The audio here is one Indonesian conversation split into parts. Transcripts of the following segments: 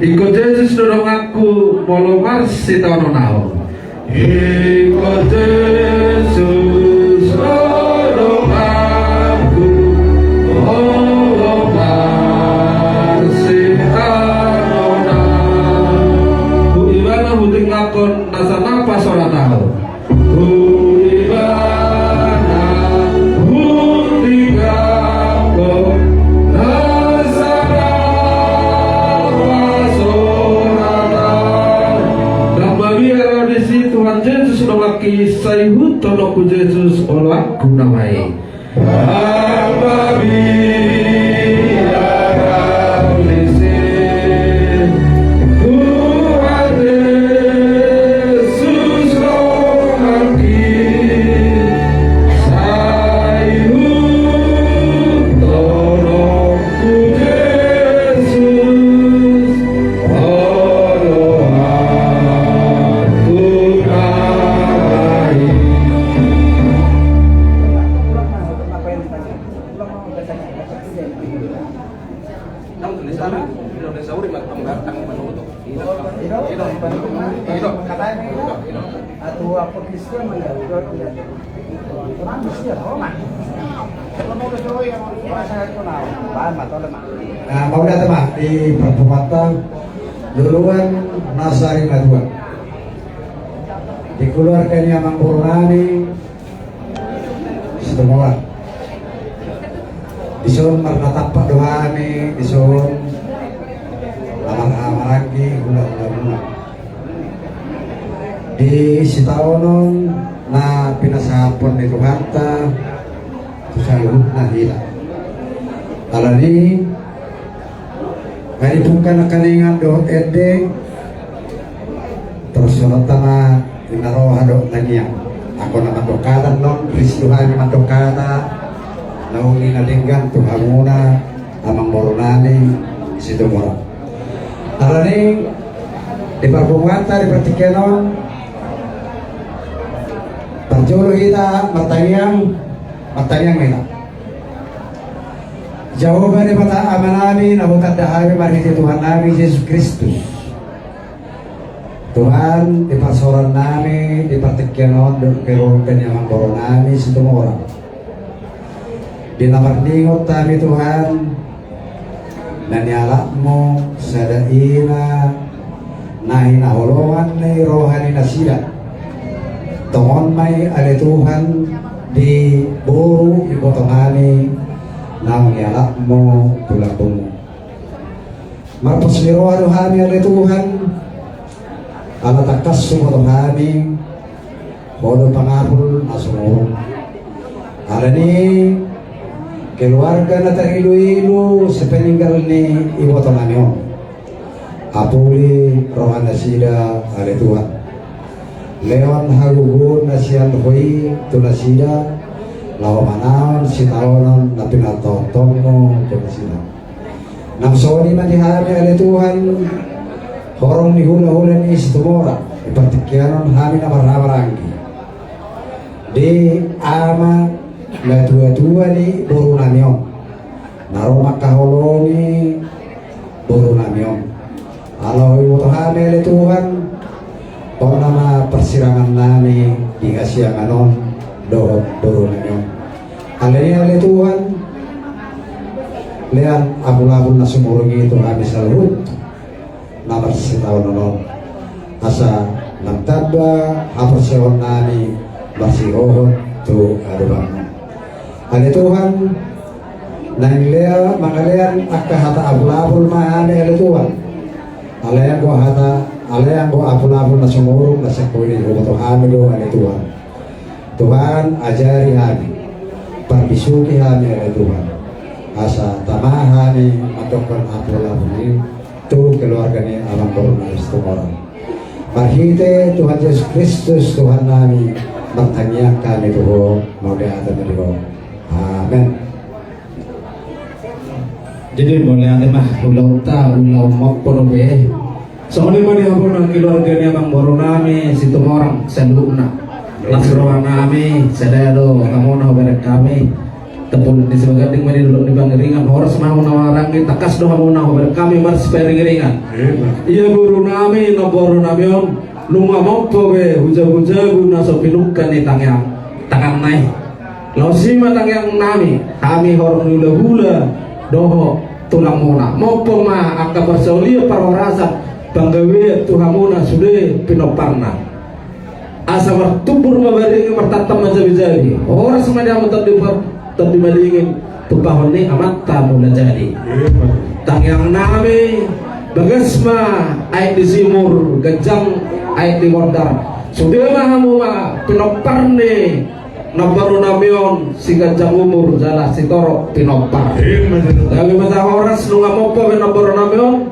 Iko Yesus dorong aku molomar sitono nao. Iko Yesus dorong aku molomar sitono nao. Bu Iwana huting lakon nasa napas ora tau. Bu Iwana huting lakon nasa napas ora tau. Dambali erodisi Tuhan Yesus nolaki sayhu tonoku Yesus olak gunawai. Dambali erodisi Tuhan Yesus nolaki sayhu tonoku Yesus olak gunawai. Nah, mau datang Mak di perbuatan duluan Nasari Madua dikeluarkannya Mangkurani semua disuruh marnatapak doani disuruh amar lagi ulang di sitaonon na pinasahapon ni Tuhanta tusalud na hila alani kaibukan na kaningan dohot ede terus suratana inaroha dohot nanyang ako na matokatan non Kristuhan ni matokata naungi na linggan tuhamuna amang moronani situmura alani di parbungata di pertikenon Parjolo kita matayang kita. Jawaban daripada aman namin nabutan dahami marhiti Tuhan namin Yesus Kristus. Tuhan di pasoran namin di partikyanon keroon kanyang koron namin sa tumora. Dinamarningot namin Tuhan nanyala mo sa daina na hinahulungan na rohani na sila. Tongon may ali Tuhan di buru ibotongani nang yalak mo tulakong mo. Marpos liro aduhani ali Tuhan alatakas sumotongani bodo pangapul asumurong. Alani keluarga na tarilu-ilu sa peninggal ni ibotongani o. Apuli rohana sila ali Tuhan. Leon haluhun na siyan hoy tunasida lawamanan sitaonon na pinatotong mo tunasida nang soni man dihami ali Tuhan horong ni hula-hula ni situmora ipartikyanon hami na maramarangi di ama na dua-dua ni boru namyon naromak kaholongi boru namyon alaw iwoto hami ali Tuhan kung nama persirangan nani di Asia Manon dohot ninyo. Alay Tuhan lian abul-abul na sumurungi itu habis salud na bersitaon nonon asa nagtaba haperseon nani bersihohot tu adubang. Alay Tuhan nang lea mangalian akahata abul-abul mahani alay Tuhan alay ko hata Alayan ko apun-apun na sumurong na sa kulit ko Tuhan do ani Tuhan. Tuhan ajari kami, parbisuki kami ani Tuhan. Asa tamahan ni matokon apun-apun ni tu keluarga ni amang corona istumorang. Marhite Tuhan Yesus Kristus Tuhan nami magtanya kami tuho maudiatan ni Tuhan. Amen. Jadi boleh ada mah ulau mokpon be. Soalnya mana apa nak keluarga ni abang baru nami situ orang sendukna, lasrohan nami sedado kamu nak berek kami tepun di sebagai ding mani dulu di bangeringan horas mau nawarangi takas doa mau nawa kami mars peringiringan iya guru nami naboro namion lunga moppo be huja-huja guna sopinukan ni tangyang tangan nai lausima tangyang nami kami horong hula-hula doho tulang muna moppo ma angka bersaulia parwarasa banggawe tuhamuna sudah pinoparna asa bertubur mabaringi martatam majabi-jabi horas madia tapi malingin tupahon ni amat tamu jadi tangyang nami bagasma ay di simur gajang ay di wardar sudah mahamu ma pinopar ni nabaru namion si gajang umur jala si torok pinopar kami mata horas nunga mopo nabaru namion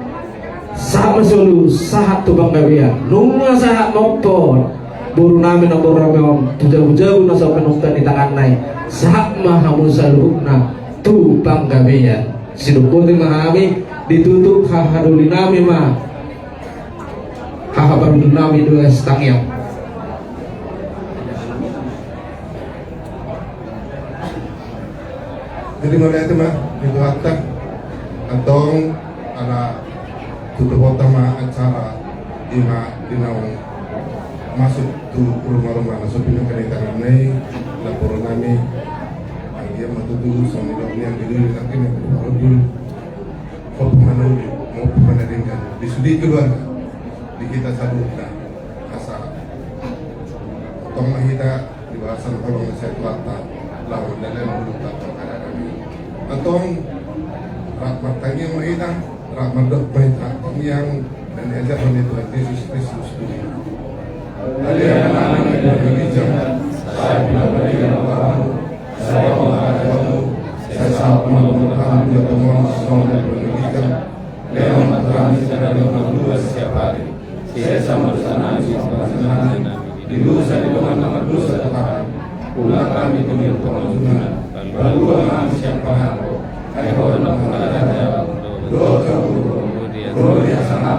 sama solu sahat tu banggawian nunga sahat mopo buru nami nabaru namion jauh-jauh nasa pinopar di tangan naik saat mahamun salukna tu panggabeyan sinukuti mahami ditutup hahaduli nami ma hahabarul nami dua setangyang jadi mulai itu mah itu hatta antong ala tutup utama acara dinaung masuk tu rumah-rumah masuk pintu kedatangan nai laporan nami dia matutu sama yang dulu dilakukan walaupun kau pemandu mau pemandangan di sudi keluarga di kita sabutna asa tong mahita di bahasan kolong saya telata lawan dalam dulu tak ada kami atong rahmat tanya mahita rahmat dok mahita yang dan diajak oleh Tuhan Yesus Kristus dulu ada yang anak berbijak saya benar-benar Tuhan saya menghadapimu saya sangat menghormati dia teman semua dan pendidikan Leon Matrani secara 52 setiap hari saya sama bersama di dosa di bawah nama dosa Tuhan pula kami demi pengajuan lalu kami siapa hai orang mengajar doa gloria sangat